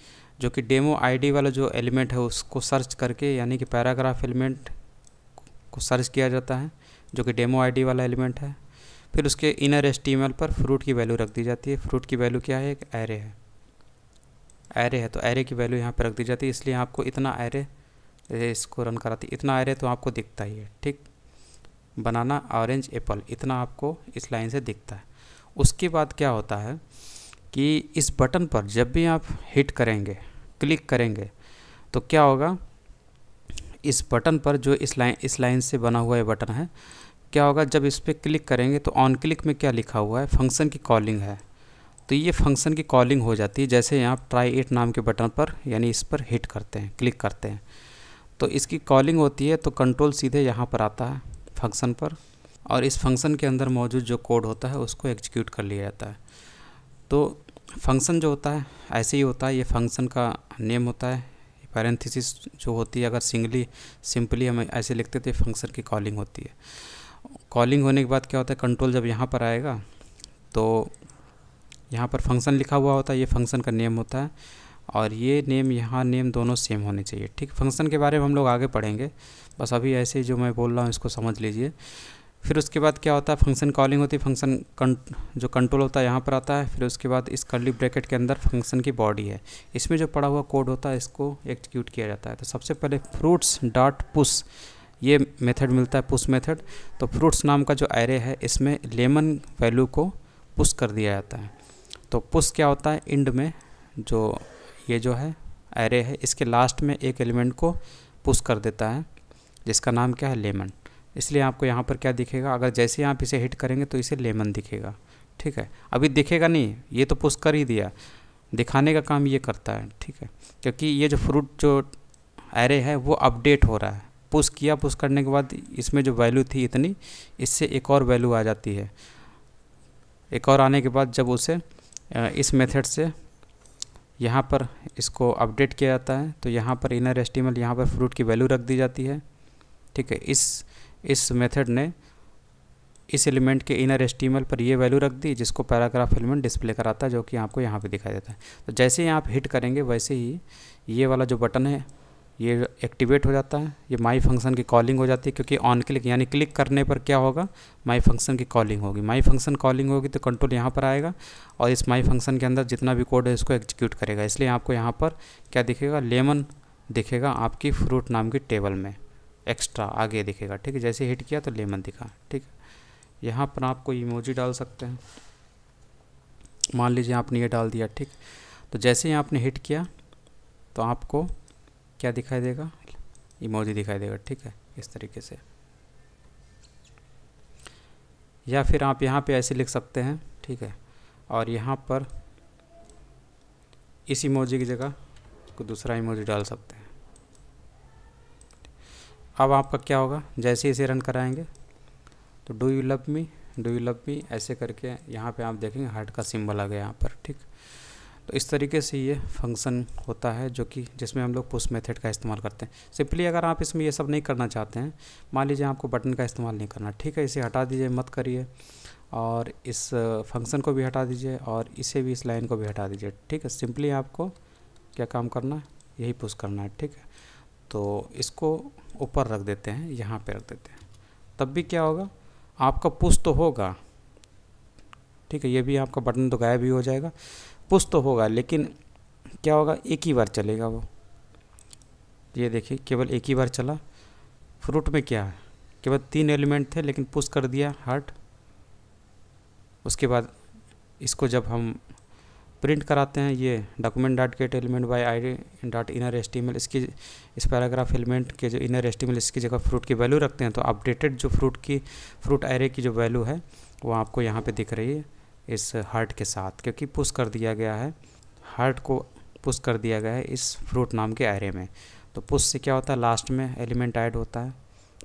जो कि डेमो ID वाला जो एलिमेंट है उसको सर्च करके, यानी कि पैराग्राफ एलिमेंट को सर्च किया जाता है जो कि डेमो ID वाला एलिमेंट है। फिर उसके इनर HTML पर फ्रूट की वैल्यू रख दी जाती है। फ्रूट की वैल्यू क्या है, एक एरे है, तो एरे की वैल्यू यहाँ पर रख दी जाती है। इसलिए आपको इतना एरे, इसको रन कराती, इतना एरे तो आपको दिखता ही है। ठीक, बनाना ऑरेंज एप्पल, इतना आपको इस लाइन से दिखता है। उसके बाद क्या होता है कि इस बटन पर जब भी आप हिट करेंगे, क्लिक करेंगे, तो क्या होगा, इस बटन पर जो इस लाइन से बना हुआ ये बटन है, क्या होगा, जब इस पर क्लिक करेंगे तो ऑन क्लिक में क्या लिखा हुआ है, फंक्शन की कॉलिंग है। तो ये फंक्शन की कॉलिंग हो जाती है जैसे आप ट्राई इट नाम के बटन पर, यानी इस पर हिट करते हैं, क्लिक करते हैं, तो इसकी कॉलिंग होती है। तो कंट्रोल सीधे यहाँ पर आता है फंक्शन पर, और इस फंक्शन के अंदर मौजूद जो कोड होता है उसको एग्जीक्यूट कर लिया जाता है। तो फंक्शन जो होता है ऐसे ही होता है, ये फंक्शन का नेम होता है, पैरेंथेसिस जो होती है, अगर सिंपली हम ऐसे लिखते तो फंक्शन की कॉलिंग होती है। कॉलिंग होने के बाद क्या होता है, कंट्रोल जब यहाँ पर आएगा तो यहाँ पर फंक्शन लिखा हुआ होता है, ये फंक्शन का नेम होता है, और ये नेम यहाँ नेम दोनों सेम होने चाहिए। ठीक, फंक्शन के बारे में हम लोग आगे पढ़ेंगे, बस अभी ऐसे जो मैं बोल रहा हूँ इसको समझ लीजिए। फिर उसके बाद क्या होता है, फंक्शन कॉलिंग होती है, फंक्शन जो कंट्रोल होता है यहाँ पर आता है। फिर उसके बाद इस कर्ली ब्रैकेट के अंदर फंक्शन की बॉडी है, इसमें जो पड़ा हुआ कोड होता है इसको एग्जीक्यूट किया जाता है। तो सबसे पहले फ्रूट्स डॉट पुश ये मेथड मिलता है, पुश मेथड। तो फ्रूट्स नाम का जो एरे है इसमें लेमन वैल्यू को पुश कर दिया जाता है। तो पुश क्या होता है, इंड में जो ये जो है एरे है इसके लास्ट में एक एलिमेंट को पुश कर देता है जिसका नाम क्या है, लेमन। इसलिए आपको यहाँ पर क्या दिखेगा, अगर जैसे आप इसे हिट करेंगे तो इसे लेमन दिखेगा। ठीक है, अभी दिखेगा नहीं, ये तो पुश कर ही दिया, दिखाने का काम ये करता है। ठीक है, क्योंकि ये जो फ्रूट जो एरे है वो अपडेट हो रहा है, पुश किया, पुश करने के बाद इसमें जो वैल्यू थी इतनी, इससे एक और वैल्यू आ जाती है। एक और आने के बाद जब उसे इस मेथड से यहाँ पर इसको अपडेट किया जाता है, तो यहाँ पर इनर HTML यहाँ पर फ्रूट की वैल्यू रख दी जाती है। ठीक है, इस मेथड ने इस एलिमेंट के इनर HTML पर ये वैल्यू रख दी जिसको पैराग्राफ एलिमेंट डिस्प्ले कराता है, जो कि आपको यहाँ पे दिखाई देता है। तो जैसे ही आप हिट करेंगे वैसे ही ये वाला जो बटन है ये एक्टिवेट हो जाता है, ये माई फंक्शन की कॉलिंग हो जाती है, क्योंकि ऑन क्लिक यानी क्लिक करने पर क्या होगा, माई फंक्शन की कॉलिंग होगी। माई फंक्शन कॉलिंग होगी तो कंट्रोल यहाँ पर आएगा और इस माई फंक्शन के अंदर जितना भी कोड है इसको एग्जीक्यूट करेगा। इसलिए आपको यहाँ पर क्या दिखेगा, लेमन दिखेगा आपकी फ्रूट नाम की टेबल में, एक्स्ट्रा आगे दिखेगा। ठीक है, जैसे हिट किया तो लेमन दिखा। ठीक है, यहाँ पर आपको इमोजी डाल सकते हैं, मान लीजिए आपने ये डाल दिया। ठीक, तो जैसे ही आपने हिट किया तो आपको क्या दिखाई देगा, इमोजी दिखाई देगा। ठीक है, इस तरीके से। या फिर आप यहाँ पे ऐसे लिख सकते हैं, ठीक है, और यहाँ पर इस इमोजी की जगह कोई दूसरा इमोजी डाल सकते हैं। अब आपका क्या होगा, जैसे ही इसे रन कराएंगे तो डू यू लव मी ऐसे करके यहाँ पे आप देखेंगे हार्ट का सिंबल आ गया यहाँ पर, ठीक। तो इस तरीके से ये फंक्शन होता है जो कि जिसमें हम लोग पुश मेथड का इस्तेमाल करते हैं। सिंपली अगर आप इसमें ये सब नहीं करना चाहते हैं, मान लीजिए आपको बटन का इस्तेमाल नहीं करना, ठीक है, इसे हटा दीजिए, मत करिए, और इस फंक्शन को भी हटा दीजिए और इसे भी, इस लाइन को भी हटा दीजिए, ठीक है। सिंपली आपको क्या काम करना है, यही पुश करना है, ठीक है। तो इसको ऊपर रख देते हैं, यहाँ पे रख देते हैं, तब भी क्या होगा, आपका पुश तो होगा, ठीक है। ये भी आपका बटन तो गायब भी हो जाएगा, पुश तो होगा, लेकिन क्या होगा, एक ही बार चलेगा वो। ये देखिए केवल एक ही बार चला। फ्रूट में क्या है, केवल 3 एलिमेंट थे, लेकिन पुश कर दिया हार्ट। उसके बाद इसको जब हम प्रिंट कराते हैं, ये document dot get element by I dot inner HTML, इसकी इस पैराग्राफ एलिमेंट के जो इनर एस्टीमेल इसकी जगह फ्रूट की वैल्यू रखते हैं, तो अपडेटेड जो फ्रूट एरे की जो वैल्यू है वो आपको यहाँ पे दिख रही है इस हार्ट के साथ, क्योंकि पुश कर दिया गया है, हार्ट को पुश कर दिया गया है इस फ्रूट नाम के एरे में। तो पुश से क्या होता है, लास्ट में एलिमेंट ऐड होता है,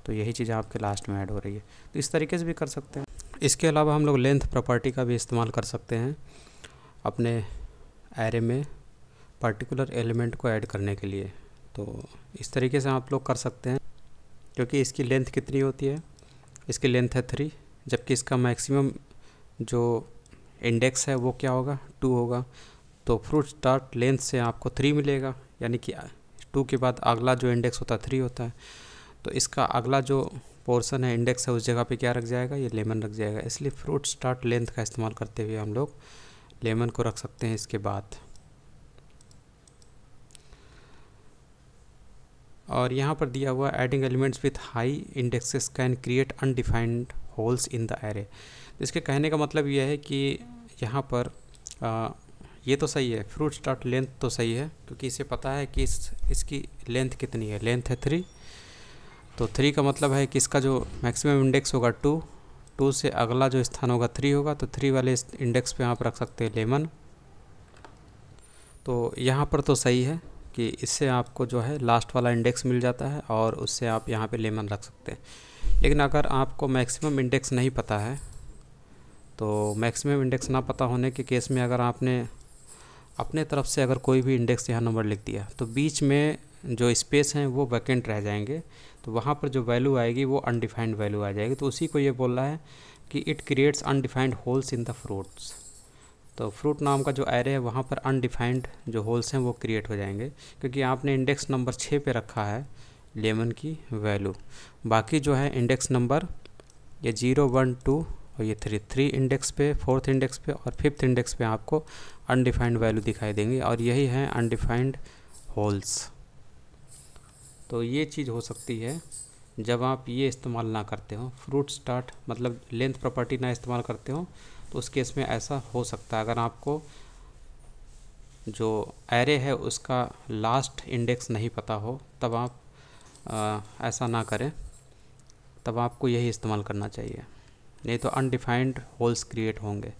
तो यही चीज़ आपके लास्ट में ऐड हो रही है। तो इस तरीके से भी कर सकते हैं। इसके अलावा हम लोग लेंथ प्रॉपर्टी का भी इस्तेमाल कर सकते हैं अपने एरे में पर्टिकुलर एलिमेंट को ऐड करने के लिए। तो इस तरीके से आप लोग कर सकते हैं, क्योंकि इसकी लेंथ कितनी होती है, इसकी लेंथ है 3, जबकि इसका मैक्सिमम जो इंडेक्स है वो क्या होगा, 2 होगा। तो फ्रूट स्टार्ट लेंथ से आपको 3 मिलेगा, यानी कि 2 के बाद अगला जो इंडेक्स होता है 3 होता है। तो इसका अगला जो पोर्शन है, इंडेक्स है, उस जगह पे क्या रख जाएगा, ये लेमन रख जाएगा। इसलिए फ्रूट स्टार्ट लेंथ का इस्तेमाल करते हुए हम लोग लेमन को रख सकते हैं इसके बाद। और यहाँ पर दिया हुआ adding elements with high indexes can create undefined holes in the array. इसके कहने का मतलब यह है कि यहाँ पर ये तो सही है, फ्रूट स्टार्ट लेंथ तो सही है, क्योंकि इसे पता है कि इसकी लेंथ कितनी है, लेंथ है 3। तो 3 का मतलब है कि इसका जो मैक्सिमम इंडेक्स होगा 2 से अगला जो स्थान होगा 3 होगा, तो 3 वाले इंडेक्स पे आप रख सकते हैं लेमन। तो यहाँ पर तो सही है कि इससे आपको जो है लास्ट वाला इंडेक्स मिल जाता है और उससे आप यहाँ पे लेमन रख सकते हैं। लेकिन अगर आपको मैक्सिमम इंडेक्स नहीं पता है, तो मैक्सिमम इंडेक्स ना पता होने के केस में अगर आपने अपने तरफ से अगर कोई भी इंडेक्स यहाँ नंबर लिख दिया, तो बीच में जो स्पेस हैं वो वैकेंट रह जाएंगे, तो वहाँ पर जो वैल्यू आएगी वो अनडिफाइंड वैल्यू आ जाएगी। तो उसी को ये बोल रहा है कि it creates undefined holes in the fruits. तो फ्रूट नाम का जो एरे है वहाँ पर अनडिफाइंड जो होल्स हैं वो क्रिएट हो जाएंगे, क्योंकि आपने इंडेक्स नंबर 6 पे रखा है लेमन की वैल्यू। बाकी जो है इंडेक्स नंबर ये 0, 1, 2 और ये 3 इंडेक्स पे, 4th इंडेक्स पे और 5th इंडेक्स पे आपको अनडिफाइंड वैल्यू दिखाई देंगी, और यही है अनडिफाइंड होल्स। तो ये चीज़ हो सकती है जब आप ये इस्तेमाल ना करते हो, फ्रूट स्टार्ट मतलब लेंथ प्रॉपर्टी ना इस्तेमाल करते हो, तो उस केस में ऐसा हो सकता है। अगर आपको जो एरे है उसका लास्ट इंडेक्स नहीं पता हो, तब आप ऐसा ना करें, तब आपको यही इस्तेमाल करना चाहिए, नहीं तो अनडिफाइंड होल्स क्रिएट होंगे।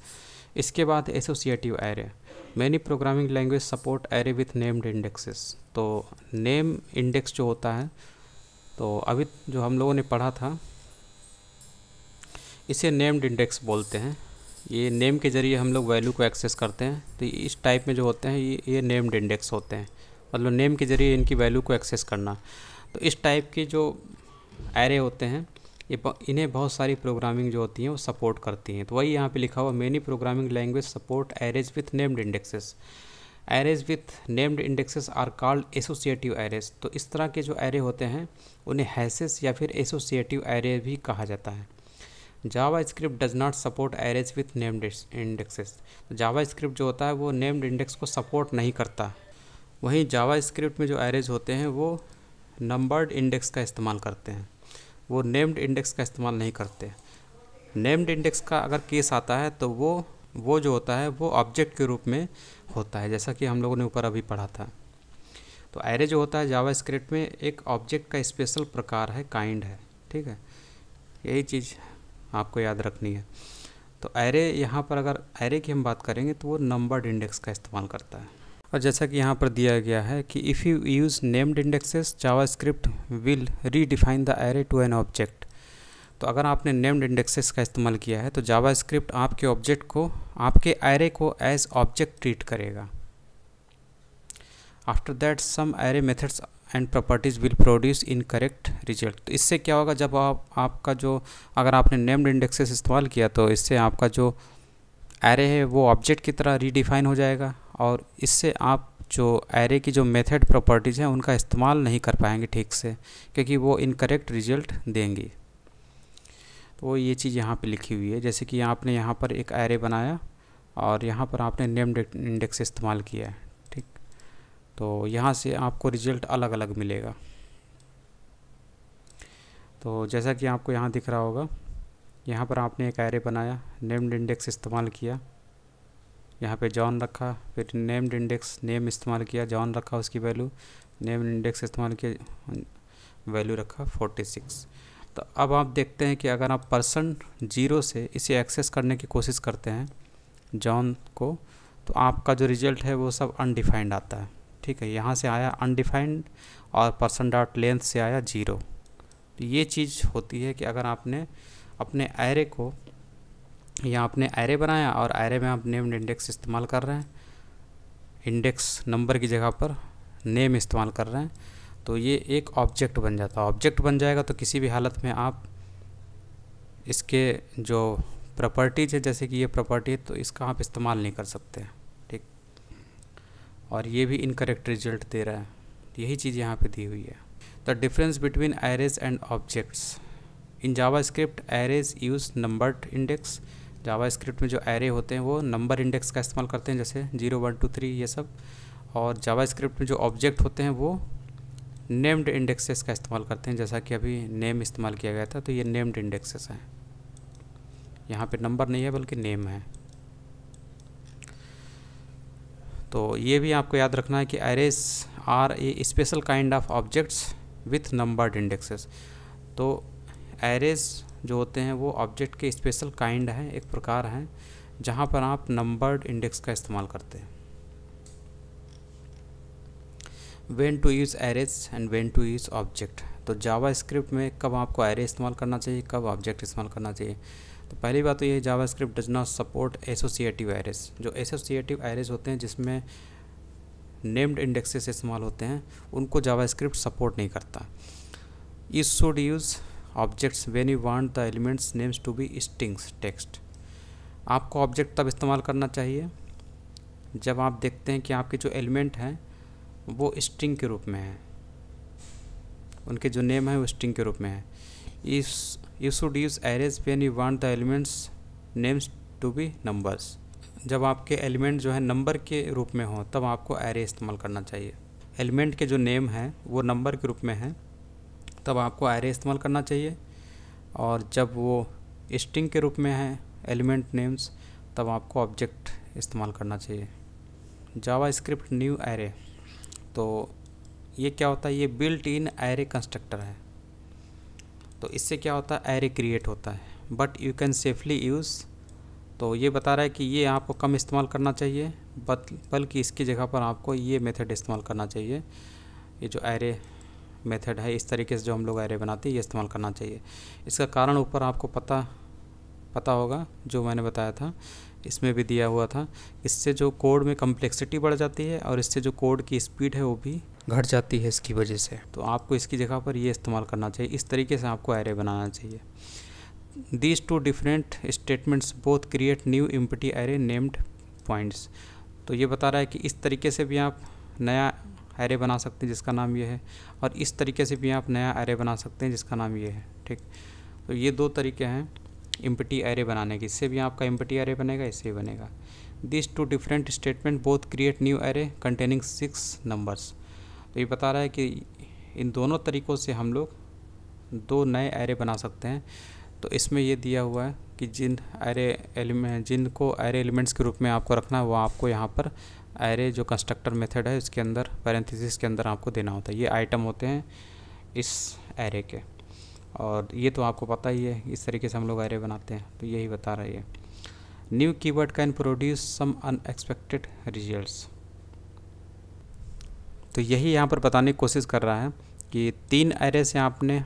इसके बाद associative array, many programming language support array with named indexes. तो नेम इंडेक्स जो होता है, तो अभी जो हम लोगों ने पढ़ा था इसे नेम्ड इंडेक्स बोलते हैं। ये नेम के ज़रिए हम लोग वैल्यू को एक्सेस करते हैं, तो इस टाइप में जो होते हैं ये नेम्ड इंडेक्स होते हैं, मतलब नेम के ज़रिए इनकी वैल्यू को एक्सेस करना। तो इस टाइप के जो एरे होते हैं इन्हें बहुत सारी प्रोग्रामिंग जो होती हैं वो सपोर्ट करती हैं। तो वही यहाँ पे लिखा हुआ, many programming language support arrays with named indexes. Arrays with named indexes are called associative arrays. तो इस तरह के जो एरे होते हैं उन्हें हैसेस या फिर एसोसिएटिव एरे भी कहा जाता है। JavaScript does not support arrays with named indexes. तो जावा स्क्रिप्ट जो होता है वो नेम्ड इंडेक्स को सपोर्ट नहीं करता। वहीं जावा स्क्रिप्ट में जो एरेज होते हैं वो नंबर्ड इंडेक्स का इस्तेमाल करते हैं, वो नेम्ड इंडेक्स का इस्तेमाल नहीं करते। नेम्ड इंडेक्स का अगर केस आता है तो वो जो होता है वो ऑब्जेक्ट के रूप में होता है, जैसा कि हम लोगों ने ऊपर अभी पढ़ा था। तो एरे जो होता है जावास्क्रिप्ट में एक ऑब्जेक्ट का स्पेशल प्रकार है, काइंड है, ठीक है। यही चीज़ आपको याद रखनी है। तो एरे यहाँ पर अगर एरे की हम बात करेंगे तो वो नंबर्ड इंडेक्स का इस्तेमाल करता है। और जैसा कि यहाँ पर दिया गया है कि if you use named indexes JavaScript will redefine the array to an object. तो अगर आपने नेम्ड इंडेक्सेस का इस्तेमाल किया है तो जावास्क्रिप्ट आपके ऑब्जेक्ट को, आपके एरे को एज ऑब्जेक्ट ट्रीट करेगा। After that some array methods and properties will produce incorrect result. तो इससे क्या होगा, जब आपका जो, अगर आपने नेम्ड इंडेक्सेस इस्तेमाल किया तो इससे आपका जो एरे है वो ऑब्जेक्ट की तरह रीडिफाइन हो जाएगा, और इससे आप जो एरे की जो मेथड प्रॉपर्टीज़ हैं उनका इस्तेमाल नहीं कर पाएंगे ठीक से, क्योंकि वो इनकरेक्ट रिजल्ट देंगी। तो ये चीज़ यहाँ पे लिखी हुई है, जैसे कि आपने यहाँ पर एक एरे बनाया और यहाँ पर आपने नेम्ड इंडेक्स इस्तेमाल किया है, ठीक। तो यहाँ से आपको रिजल्ट अलग अलग मिलेगा। तो जैसा कि आपको यहाँ दिख रहा होगा, यहाँ पर आपने एक एरे बनाया, नेम्ड इंडेक्स इस्तेमाल किया, यहाँ पे जॉन रखा, फिर नेम्ड इंडेक्स नेम इस्तेमाल किया, जॉन रखा उसकी वैल्यू, नेम्ड इंडेक्स इस्तेमाल किया, वैल्यू रखा 46। तो अब आप देखते हैं कि अगर आप %0 से इसे एक्सेस करने की कोशिश करते हैं जॉन को, तो आपका जो रिज़ल्ट है वो सब अनडिफाइंड आता है, ठीक है। यहाँ से आया अनडिफाइंड और %.length से आया 0। तो ये चीज़ होती है कि अगर आपने अपने एरे को, या आपने एरे बनाया और एरे में आप नेम्ड इंडेक्स इस्तेमाल कर रहे हैं, इंडेक्स नंबर की जगह पर नेम इस्तेमाल कर रहे हैं, तो ये एक ऑब्जेक्ट बन जाता है। ऑब्जेक्ट बन जाएगा तो किसी भी हालत में आप इसके जो प्रॉपर्टीज़ है, जैसे कि ये प्रॉपर्टी है, तो इसका आप इस्तेमाल नहीं कर सकते, ठीक। और ये भी इनकरेक्ट रिजल्ट दे रहा है, यही चीज़ यहाँ पे दी हुई है। The difference between arrays and objects in JavaScript, arrays use numbered index. JavaScript में जो एरे होते हैं वो नंबर इंडेक्स का इस्तेमाल करते हैं, जैसे 0 1 2 3 ये सब। और जावास्क्रिप्ट में जो ऑब्जेक्ट होते हैं वो नेम्ड इंडेक्सेस का इस्तेमाल करते हैं, जैसा कि अभी नेम इस्तेमाल किया गया था, तो ये नेम्ड इंडेक्सेस हैं। यहाँ पे नंबर नहीं है बल्कि नेम है। तो ये भी आपको याद रखना है कि arrays are a special kind of objects with numbered indexes. तो एरेज जो होते हैं वो ऑब्जेक्ट के स्पेशल काइंड हैं, एक प्रकार हैं जहाँ पर आप नंबर्ड इंडेक्स का इस्तेमाल करते हैं। When to use arrays and when to use object. तो जावास्क्रिप्ट में कब आपको एरे इस्तेमाल करना चाहिए, कब ऑब्जेक्ट इस्तेमाल करना चाहिए। तो पहली बात तो ये, JavaScript does not support associative arrays. जो एसोसिएटिव एरेज होते हैं जिसमें नेम्ड इंडेक्सेस इस्तेमाल होते हैं, उनको जावास्क्रिप्ट सपोर्ट नहीं करता। You should use objects when you want the elements names to be strings text. आपको ऑब्जेक्ट तब इस्तेमाल करना चाहिए जब आप देखते हैं कि आपके जो एलिमेंट हैं वो स्ट्रिंग के रूप में है, उनके जो नेम है वो स्ट्रिंग के रूप में है। You should use arrays when you want the elements names to be numbers. जब आपके एलिमेंट जो है नंबर के रूप में हो तब आपको एरे इस्तेमाल करना चाहिए। एलिमेंट के जो नेम है वो नंबर के रूप में है तब आपको एरे इस्तेमाल करना चाहिए, और जब वो स्ट्रिंग के रूप में है एलिमेंट नेम्स तब आपको ऑब्जेक्ट इस्तेमाल करना चाहिए। जावास्क्रिप्ट न्यू एरे, तो ये क्या होता है, ये बिल्ट इन एरे कंस्ट्रक्टर है। तो इससे क्या होता है, एरे क्रिएट होता है, but you can safely use. तो ये बता रहा है कि ये आपको कम इस्तेमाल करना चाहिए, बल्कि इसकी जगह पर आपको ये मेथड इस्तेमाल करना चाहिए। ये जो एरे मेथड है, इस तरीके से जो हम लोग एरे बनाते हैं, ये इस्तेमाल करना चाहिए। इसका कारण ऊपर आपको पता होगा, जो मैंने बताया था इसमें भी दिया हुआ था। इससे जो कोड में कम्प्लेक्सिटी बढ़ जाती है और इससे जो कोड की स्पीड है वो भी घट जाती है इसकी वजह से। तो आपको इसकी जगह पर ये इस्तेमाल करना चाहिए, इस तरीके से आपको एरे बनाना चाहिए। These two different statements both create new empty array named points. तो ये बता रहा है कि इस तरीके से भी आप नया एरे बना सकते हैं जिसका नाम ये है, और इस तरीके से भी आप नया एरे बना सकते हैं जिसका नाम ये है, ठीक। तो ये दो तरीके हैं एम्प्टी एरे बनाने की, इससे भी आपका एम्प्टी एरे बनेगा, इससे भी बनेगा। This two different statement both create new array containing 6 numbers. तो ये बता रहा है कि इन दोनों तरीक़ों से हम लोग 2 नए एरे बना सकते हैं। तो इसमें ये दिया हुआ है कि जिनको एरे एलिमेंट्स के रूप में आपको रखना है वो आपको यहाँ पर एरे जो कंस्ट्रक्टर मेथड है उसके अंदर पैरेंथेसिस के अंदर आपको देना होता है। ये आइटम होते हैं इस एरे के, और ये तो आपको पता ही है, इस तरीके से हम लोग एरे बनाते हैं। तो यही बता रहा है ये। New keyword can produce some unexpected results. तो यही यहाँ पर बताने की कोशिश कर रहा है कि 3 एरे से आपने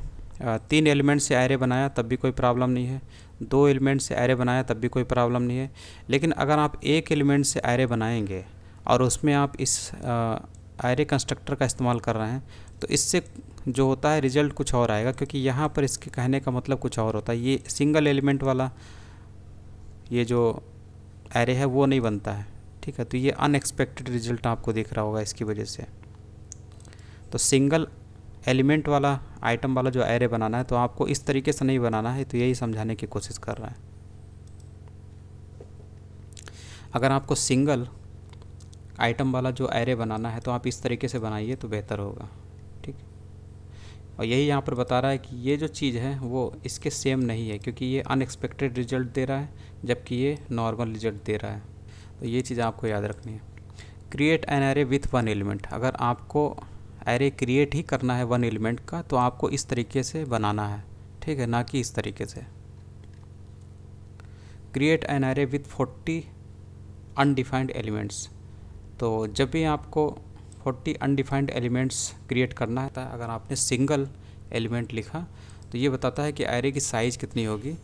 3 एलिमेंट से एरे बनाया तब भी कोई प्रॉब्लम नहीं है, 2 एलिमेंट से एरे बनाया तब भी कोई प्रॉब्लम नहीं है। लेकिन अगर आप एक एलिमेंट से एरे बनाएंगे और उसमें आप इस एरे कंस्ट्रक्टर का इस्तेमाल कर रहे हैं तो इससे जो होता है रिजल्ट कुछ और आएगा, क्योंकि यहाँ पर इसके कहने का मतलब कुछ और होता है। ये सिंगल एलिमेंट वाला ये जो एरे है वो नहीं बनता है, ठीक है। तो ये अनएक्सपेक्टेड रिजल्ट आपको दिख रहा होगा इसकी वजह से। तो सिंगल एलिमेंट वाला आइटम वाला जो एरे बनाना है तो आपको इस तरीके से नहीं बनाना है, तो यही समझाने की कोशिश कर रहा है। अगर आपको सिंगल आइटम वाला जो एरे बनाना है तो आप इस तरीके से बनाइए तो बेहतर होगा, ठीक। और यही यहाँ पर बता रहा है कि ये जो चीज़ है वो इसके सेम नहीं है, क्योंकि ये अनएक्सपेक्टेड रिजल्ट दे रहा है जबकि ये नॉर्मल रिजल्ट दे रहा है। तो ये चीज़ आपको याद रखनी है। Create an array with 1 element. अगर आपको एरे क्रिएट ही करना है 1 एलिमेंट का तो आपको इस तरीके से बनाना है, ठीक है, ना कि इस तरीके से। Create an array with 40 undefined elements. तो जब भी आपको 40 अनडिफाइंड एलिमेंट्स क्रिएट करना है, अगर आपने सिंगल एलिमेंट लिखा तो ये बताता है कि एरे की साइज़ कितनी होगी।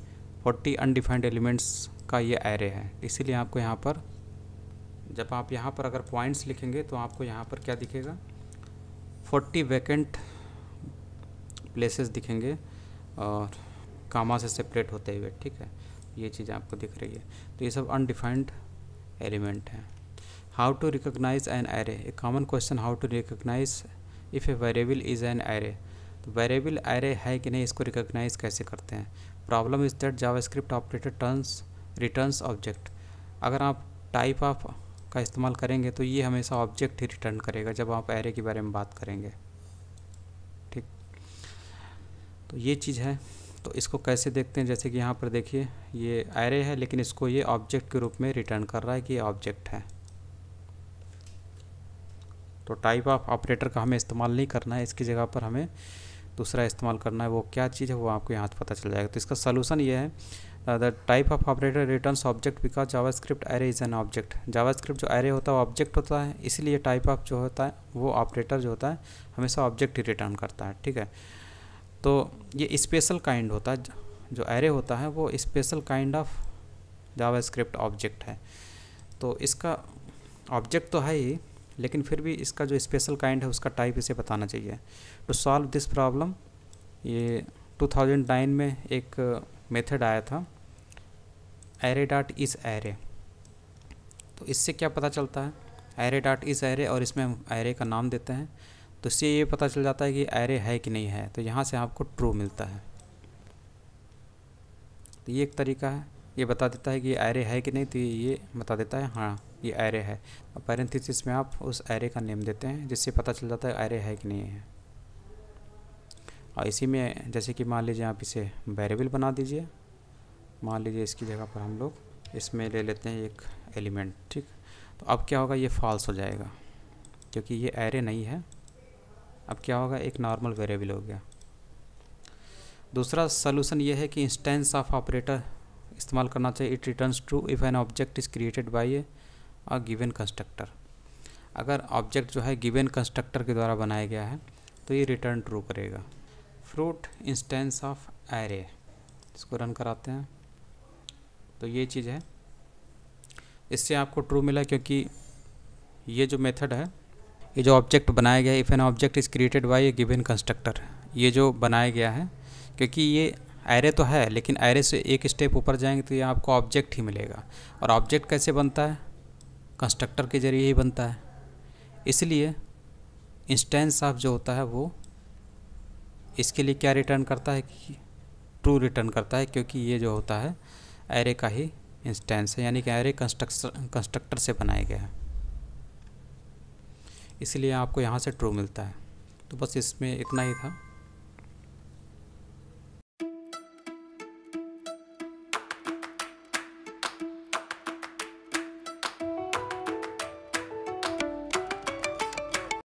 40 अनडिफाइंड एलिमेंट्स का ये एरे है, इसीलिए आपको यहाँ पर जब आप यहाँ पर अगर पॉइंट्स लिखेंगे तो आपको यहाँ पर क्या दिखेगा, 40 वैकेंट प्लेसेस दिखेंगे और कामा से सेपरेट होते हुए, ठीक है। ये चीज़ आपको दिख रही है। तो ये सब अनडिफाइंड एलिमेंट हैं। How to recognise an array. A common question, how to recognise if a variable is an array. तो वेरिएबल एरे है कि नहीं इसको रिकॉग्नाइज कैसे करते हैं। Problem is that JavaScript operator returns object. अगर आप टाइप ऑफ का इस्तेमाल करेंगे तो ये हमेशा ऑब्जेक्ट ही रिटर्न करेगा जब आप एरे के बारे में बात करेंगे, ठीक। तो ये चीज़ है। तो इसको कैसे देखते हैं, जैसे कि यहाँ पर देखिए ये एरे है लेकिन इसको ये ऑब्जेक्ट के रूप में रिटर्न कर रहा है कि ये ऑब्जेक्ट है। तो टाइप ऑफ ऑपरेटर का हमें इस्तेमाल नहीं करना है, इसकी जगह पर हमें दूसरा इस्तेमाल करना है। वो क्या चीज़ है वो आपको यहाँ पता चल जाएगा। तो इसका सलूशन ये है, the type of operator returns object because JavaScript array is an object. JavaScript जो एरे होता है वो ऑब्जेक्ट होता है, इसलिए टाइप ऑफ जो होता है वो ऑपरेटर जो होता है हमेशा ऑब्जेक्ट ही रिटर्न करता है, ठीक है। तो ये स्पेशल काइंड होता है, जो एरे होता है वो special kind of JavaScript object है। तो इसका ऑब्जेक्ट तो है ही, लेकिन फिर भी इसका जो स्पेशल काइंड है उसका टाइप इसे बताना चाहिए। टू सॉल्व दिस प्रॉब्लम, ये 2009 में एक मेथड आया था एरे डॉट इस एरे। तो इससे क्या पता चलता है, एरे डॉट इस एरे, और इसमें हम एरे का नाम देते हैं तो इससे ये पता चल जाता है कि एरे है कि नहीं है। तो यहाँ से आपको ट्रू मिलता है। तो ये एक तरीका है, ये बता देता है कि ये एरे है कि नहीं, तो ये बता देता है हाँ ये एरे है। और पैरेंथेसिस में आप उस एरे का नेम देते हैं जिससे पता चल जाता है एरे है कि नहीं है। और इसी में जैसे कि मान लीजिए आप इसे वेरिएबल बना दीजिए, मान लीजिए इसकी जगह पर हम लोग इसमें ले लेते हैं एक एलिमेंट, ठीक। तो अब क्या होगा, ये फॉल्स हो जाएगा क्योंकि ये एरे नहीं है। अब क्या होगा, एक नॉर्मल वेरिएबल हो गया। दूसरा सलूशन ये है कि इंस्टेंस ऑफ ऑपरेटर इस्तेमाल करना चाहिए। It returns true if an object is created by a given constructor. अगर ऑब्जेक्ट जो है गिवन कंस्ट्रक्टर के द्वारा बनाया गया है तो ये रिटर्न ट्रू करेगा। फ्रूट इंस्टेंस ऑफ एरे, इसको रन कराते हैं तो ये चीज़ है, इससे आपको ट्रू मिला क्योंकि ये जो मेथड है, ये जो ऑब्जेक्ट बनाया गया है, if an object is created by A given constructor, ये जो बनाया गया है, क्योंकि ये एरे तो है लेकिन एरे से एक स्टेप ऊपर जाएंगे तो ये आपको ऑब्जेक्ट ही मिलेगा। और ऑब्जेक्ट कैसे बनता है, कंस्ट्रक्टर के जरिए ही बनता है। इसलिए इंस्टेंस ऑफ जो होता है वो इसके लिए क्या रिटर्न करता है कि ट्रू रिटर्न करता है, क्योंकि ये जो होता है एरे का ही इंस्टेंस है, यानी कि एरे कंस्ट्रक्टर से बनाया गया है, इसलिए आपको यहाँ से ट्रू मिलता है। तो बस इसमें इतना ही था।